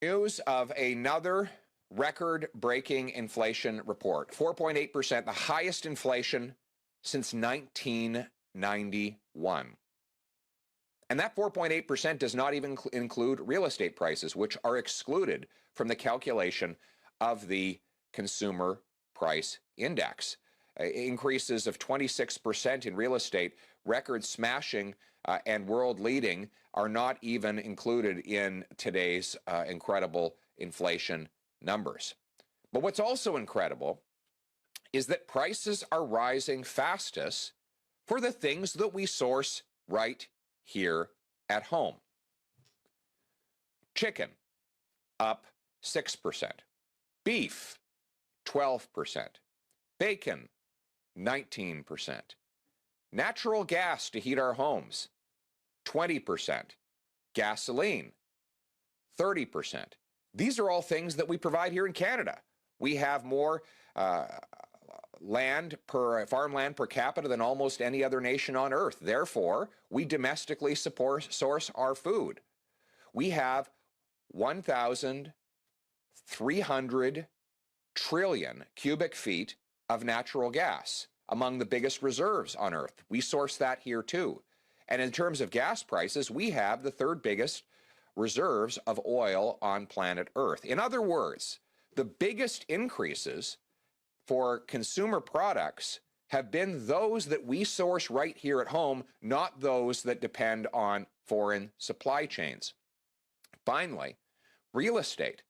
News of another record-breaking inflation report. 4.8%, the highest inflation since 1991. And that 4.8% does not even include real estate prices, which are excluded from the calculation of the Consumer Price Index. Increases of 26% in real estate, record-smashing and world-leading, are not even included in today's incredible inflation numbers. But what's also incredible is that prices are rising fastest for the things that we source right here at home. Chicken, up 6%. Beef, 12%. Bacon, 19%. Natural gas to heat our homes, 20%. Gasoline, 30%. These are all things that we provide here in Canada. We have more farmland per capita than almost any other nation on earth. Therefore, we domestically source our food. We have 1,300 trillion cubic feet of natural gas, among the biggest reserves on earth. We source that here too. And in terms of gas prices, we have the third biggest reserves of oil on planet Earth. In other words, the biggest increases for consumer products have been those that we source right here at home, not those that depend on foreign supply chains. Finally, real estate.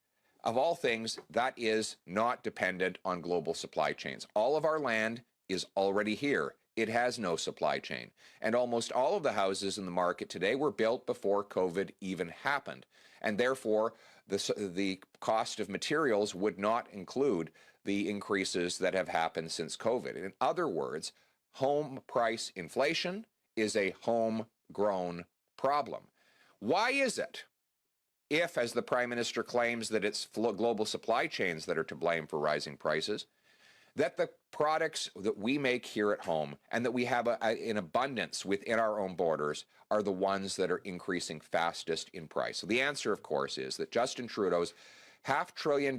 Of all things, that is not dependent on global supply chains. All of our land is already here. It has no supply chain. And almost all of the houses in the market today were built before COVID even happened. And therefore, the cost of materials would not include the increases that have happened since COVID. In other words, home price inflation is a homegrown problem. Why is it, if, as the Prime Minister claims, that it's global supply chains that are to blame for rising prices, that the products that we make here at home and that we have in abundance within our own borders are the ones that are increasing fastest in price? So the answer, of course, is that Justin Trudeau's $500 billion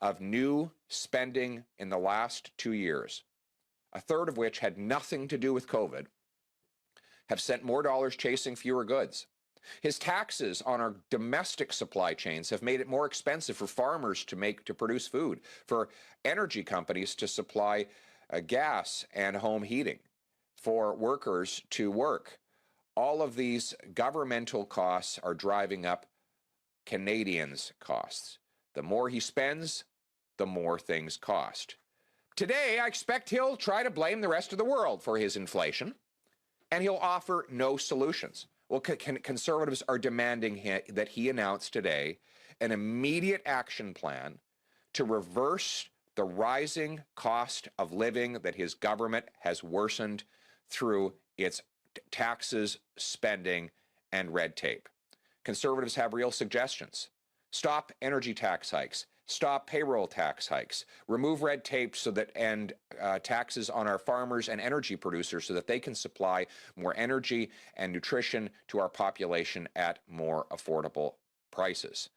of new spending in the last 2 years, a third of which had nothing to do with COVID, have sent more dollars chasing fewer goods. His taxes on our domestic supply chains have made it more expensive for farmers to produce food, for energy companies to supply gas and home heating, for workers to work. All of these governmental costs are driving up Canadians' costs. The more he spends, the more things cost. Today, I expect he'll try to blame the rest of the world for his inflation, and he'll offer no solutions. Well, Conservatives are demanding that he announce today an immediate action plan to reverse the rising cost of living that his government has worsened through its taxes, spending, and red tape. Conservatives have real suggestions. Stop energy tax hikes. Stop payroll tax hikes, remove red tape and taxes on our farmers and energy producers so that they can supply more energy and nutrition to our population at more affordable prices.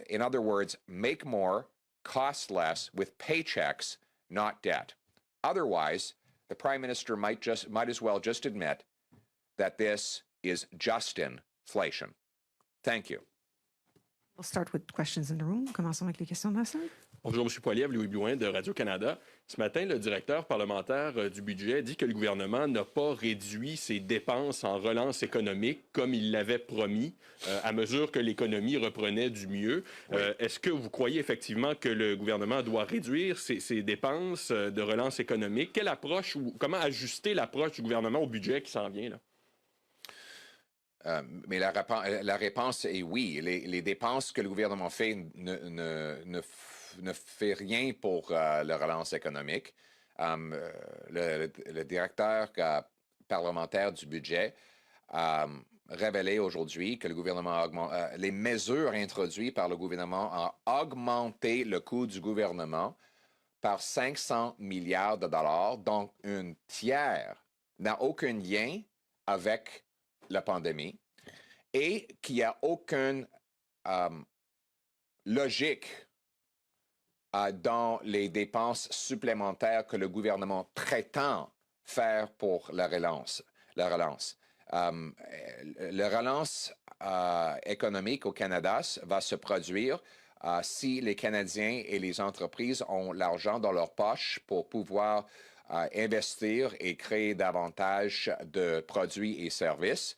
In other words, make more, cost less with paychecks, not debt. Otherwise, the Prime Minister might as well just admit that this is Justinflation. Thank you. We'll start with questions in the room. Commençons avec les questions de la salle. Bonjour, M. Poilievre, Louis Blouin de Radio-Canada. Ce matin, le directeur parlementaire du budget dit que le gouvernement n'a pas réduit ses dépenses en relance économique comme il l'avait promis à mesure que l'économie reprenait du mieux. Oui. Est-ce que vous croyez effectivement que le gouvernement doit réduire ses dépenses de relance économique? Quelle approche ou comment ajuster l'approche du gouvernement au budget qui s'en vient, là? Mais la réponse est oui. Les dépenses que le gouvernement fait ne fait rien pour la relance économique. Le directeur parlementaire du budget a révélé aujourd'hui que le gouvernement les mesures introduites par le gouvernement ont augmenté le coût du gouvernement par 500 milliards de dollars, donc un tiers n'a aucun lien avec la pandémie et qu'il n'y a aucun logique dans les dépenses supplémentaires que le gouvernement prétend faire pour la relance. La relance économique au Canada va se produire si les Canadiens et les entreprises ont l'argent dans leur poche pour pouvoir investir et créer davantage de produits et services.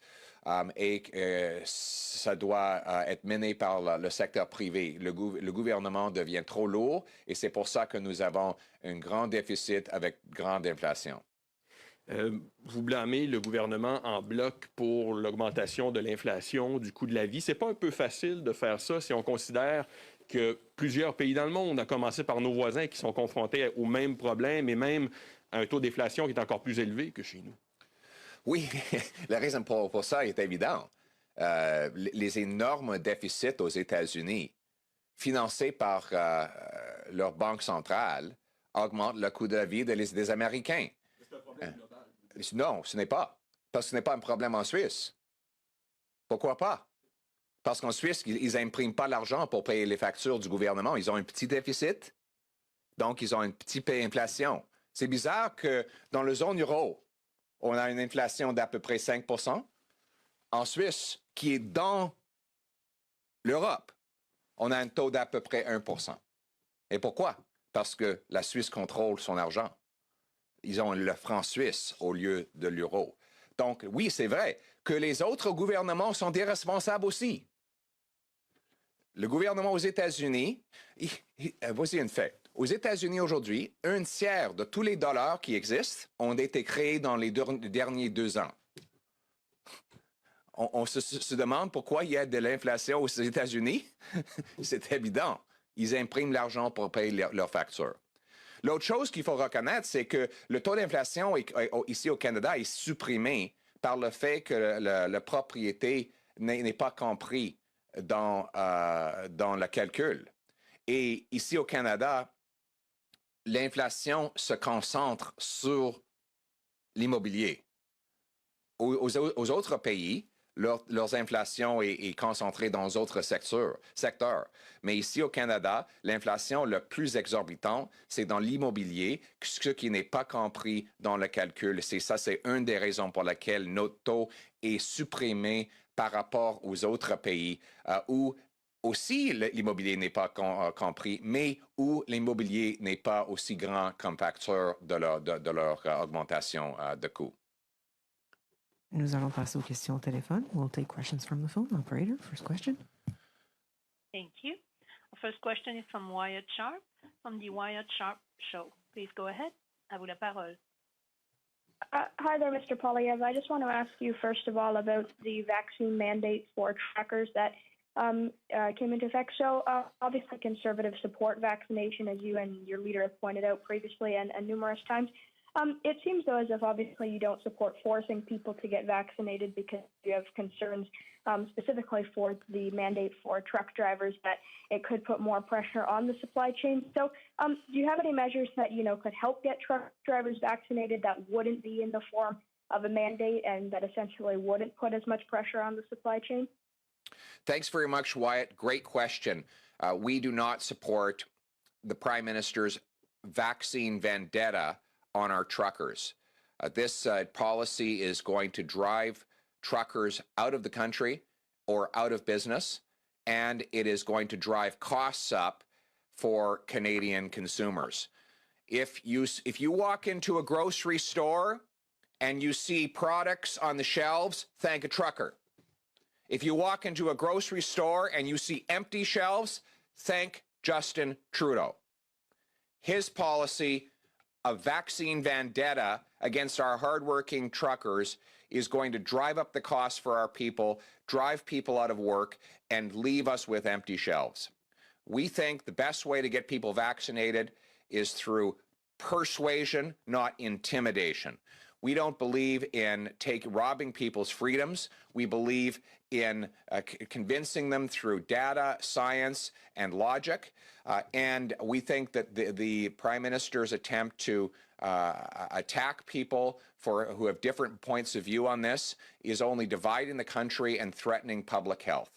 Ça doit être mené par le secteur privé. Le gouvernement devient trop lourd et c'est pour ça que nous avons un grand déficit avec grande inflation. Vous blâmez le gouvernement en bloc pour l'augmentation de l'inflation, du coût de la vie. C'est pas un peu facile de faire ça si on considère que plusieurs pays dans le monde, à commencer par nos voisins qui sont confrontés aux mêmes problèmes et même à un taux d'inflation qui est encore plus élevé que chez nous? Oui, la raison pour ça est évidente. Les énormes déficits aux États-Unis, financés par leur banque centrale, augmentent le coût de la vie des Américains. C'est un problème global. Non, ce n'est pas. Parce que ce n'est pas un problème en Suisse. Pourquoi pas? Parce qu'en Suisse, ils n'impriment pas l'argent pour payer les factures du gouvernement. Ils ont un petit déficit, donc ils ont une petite inflation. C'est bizarre que dans la zone euro, on a une inflation d'à peu près 5 %. En Suisse, qui est dans l'Europe, on a un taux d'à peu près 1 %. Et pourquoi? Parce que la Suisse contrôle son argent. Ils ont le franc suisse au lieu de l'euro. Donc, oui, c'est vrai que les autres gouvernements sont irresponsables aussi. Le gouvernement aux États-Unis, voici un fait. Aux États-Unis aujourd'hui, 1/3 de tous les dollars qui existent ont été créés dans les derniers 2 ans. On se demande pourquoi il y a de l'inflation aux États-Unis. C'est évident. Ils impriment l'argent pour payer leurs factures. L'autre chose qu'il faut reconnaître, c'est que le taux d'inflation ici au Canada est supprimé par le fait que la propriété n'est pas compris dans le calcul. Et ici au Canada, l'inflation se concentre sur l'immobilier. Aux autres pays, leurs inflations est concentrée dans d'autres secteurs. Mais ici au Canada, l'inflation le plus exorbitant, c'est dans l'immobilier, ce qui n'est pas compris dans le calcul. C'est une des raisons pour lesquelles notre taux est supprimé par rapport aux autres pays où aussi l'immobilier n'est pas compris, mais où l'immobilier n'est pas aussi grand comme facteur de leur augmentation de coûts. Nous allons passer aux questions au téléphone. We'll take questions from the phone. Operator, first question. Thank you. Our first question is from Wyatt Sharp, from the Wyatt Sharp Show. Please go ahead. À vous la parole. Hi there, Mr. Poilievre. I just want to ask you, first of all, about the vaccine mandate for truckers that came into effect. So obviously conservative support vaccination, as you and your leader have pointed out previously and numerous times. It seems, though, as if obviously you don't support forcing people to get vaccinated because you have concerns specifically for the mandate for truck drivers that it could put more pressure on the supply chain. So do you have any measures that, could help get truck drivers vaccinated that wouldn't be in the form of a mandate and that essentially wouldn't put as much pressure on the supply chain? Thanks very much, Wyatt. Great question. We do not support the Prime Minister's vaccine vendetta on our truckers. This policy is going to drive truckers out of the country or out of business, and it is going to drive costs up for Canadian consumers. If you walk into a grocery store and you see products on the shelves, thank a trucker. If you walk into a grocery store and you see empty shelves, thank Justin Trudeau. His policy of vaccine vendetta against our hardworking truckers is going to drive up the costs for our people, drive people out of work, and leave us with empty shelves. We think the best way to get people vaccinated is through persuasion, not intimidation. We don't believe in robbing people's freedoms. We believe in convincing them through data, science, and logic. And we think that the Prime Minister's attempt to attack people who have different points of view on this is only dividing the country and threatening public health.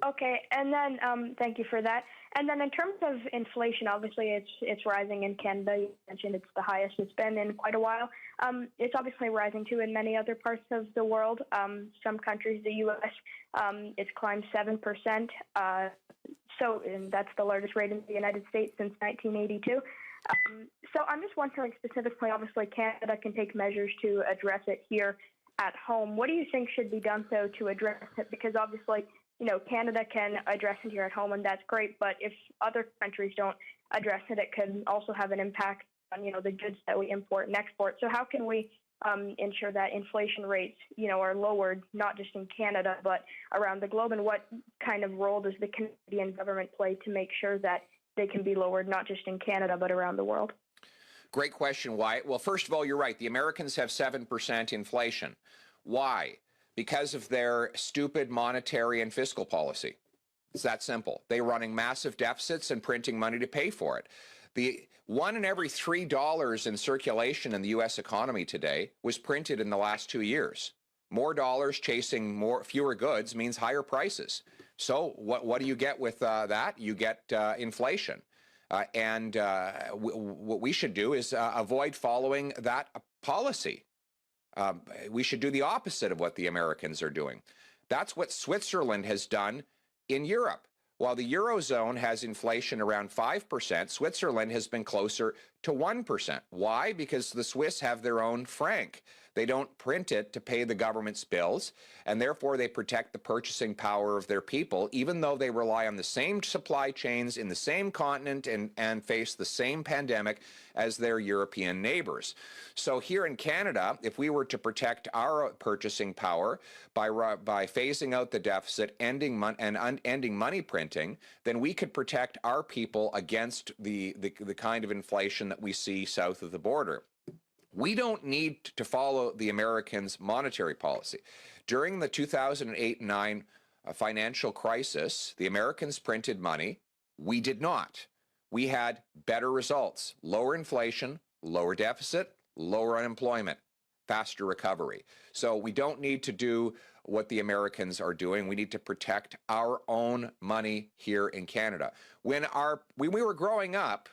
Okay, and then thank you for that. And then in terms of inflation, obviously it's rising in Canada. You mentioned it's the highest it's been in quite a while. It's obviously rising too in many other parts of the world. Some countries, the U.S., it's climbed 7%. And that's the largest rate in the United States since 1982. So I'm just wondering specifically, obviously Canada can take measures to address it here at home. What do you think should be done, though, to address it? Because obviously, Canada can address it here at home, and that's great. But if other countries don't address it, it could also have an impact on, the goods that we import and export. So how can we ensure that inflation rates, are lowered, not just in Canada, but around the globe? And what kind of role does the Canadian government play to make sure that they can be lowered, not just in Canada, but around the world? Great question, Wyatt. Well, first of all, you're right. The Americans have 7% inflation. Why? Because of their stupid monetary and fiscal policy. It's that simple. They're running massive deficits and printing money to pay for it. The $1 in every $3 in circulation in the U.S. economy today was printed in the last 2 years. More dollars chasing fewer goods means higher prices. So what do you get with that? You get inflation. What we should do is avoid following that policy. We should do the opposite of what the Americans are doing. That's what Switzerland has done in Europe. While the Eurozone has inflation around 5%, Switzerland has been closer to 1%. Why? Because the Swiss have their own franc. They don't print it to pay the government's bills, and therefore they protect the purchasing power of their people, even though they rely on the same supply chains in the same continent and face the same pandemic as their European neighbors. So here in Canada, if we were to protect our purchasing power by phasing out the deficit, ending money printing, then we could protect our people against the kind of inflation that we see south of the border. We don't need to follow the Americans' monetary policy. During the 2008-9 financial crisis, the Americans printed money. We did not. We had better results: lower inflation, lower deficit, lower unemployment, faster recovery. So we don't need to do what the Americans are doing. We need to protect our own money here in Canada. When we were growing up,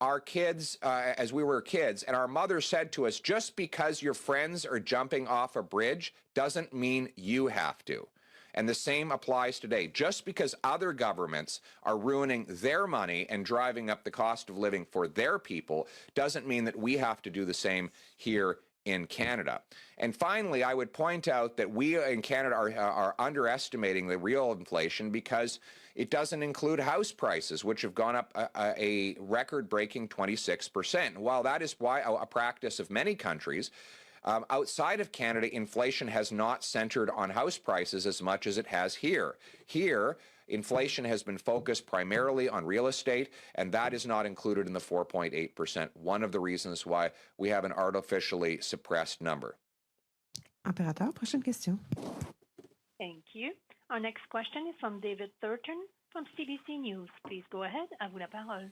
our kids, as we were kids, and our mother said to us, just because your friends are jumping off a bridge doesn't mean you have to. And the same applies today. Just because other governments are ruining their money and driving up the cost of living for their people doesn't mean that we have to do the same here in Canada. And finally, I would point out that we in Canada are underestimating the real inflation because it doesn't include house prices, which have gone up a record-breaking 26%. While that is why a practice of many countries, outside of Canada, inflation has not centered on house prices as much as it has here. Here, inflation has been focused primarily on real estate, and that is not included in the 4.8%, one of the reasons why we have an artificially suppressed number. Opérateur, prochaine question. Thank you. Our next question is from David Thurton from CBC News. Please go ahead. À vous la parole.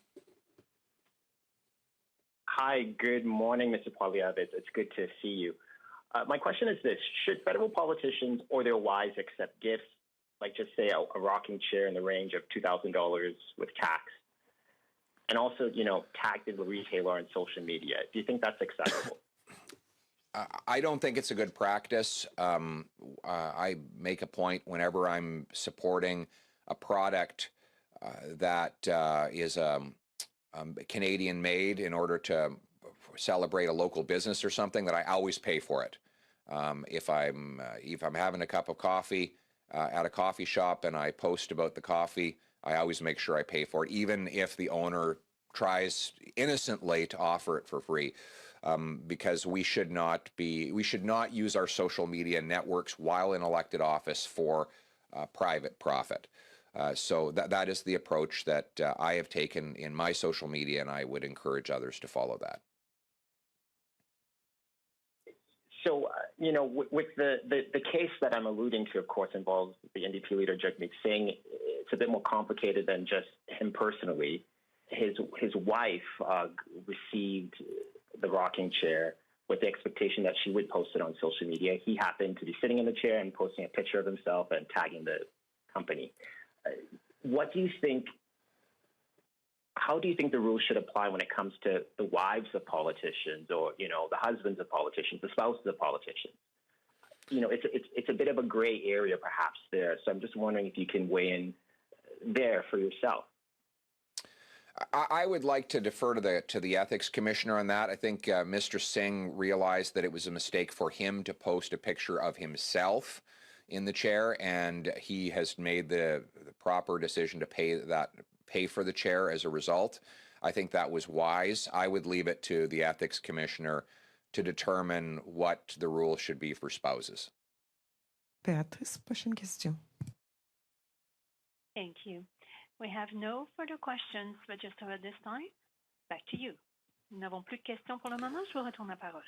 Hi, good morning, Mr. Poilievre. It's good to see you. My question is this: should federal politicians or their wives accept gifts, like just say a rocking chair in the range of $2,000 with tax, and also, tag the retailer on social media? Do you think that's acceptable? I don't think it's a good practice. I make a point whenever I'm supporting a product that is Canadian made in order to celebrate a local business or something, that I always pay for it. If I'm having a cup of coffee at a coffee shop and I post about the coffee, I always make sure I pay for it, even if the owner tries innocently to offer it for free. Because we should not use our social media networks while in elected office for private profit. So that is the approach that I have taken in my social media, and I would encourage others to follow that. So, with the case that I'm alluding to, of course, involves the NDP leader, Jagmeet Singh. It's a bit more complicated than just him personally. His wife received the rocking chair with the expectation that she would post it on social media. He happened to be sitting in the chair and posting a picture of himself and tagging the company. What do you think? How do you think the rules should apply when it comes to the wives of politicians, or the husbands of politicians, the spouses of politicians? It's a bit of a gray area perhaps there. So I'm just wondering if you can weigh in there for yourself. I would like to defer to the ethics commissioner on that. I think Mr. Singh realized that it was a mistake for him to post a picture of himself in the chair, and he has made the proper decision to pay for the chair as a result. I think that was wise. I would leave it to the ethics commissioner to determine what the rules should be for spouses. Béatrice, prochaine question. Thank you. We have no further questions registered at this time. Back to you. Nous n'avons plus de questions pour le moment. Je vous retourne la parole.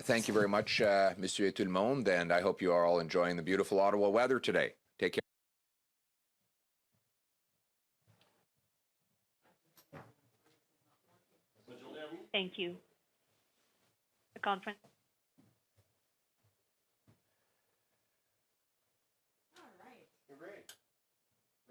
Thank you very much, Monsieur et tout le monde, and I hope you are all enjoying the beautiful Ottawa weather today. Take care. Thank you. The conference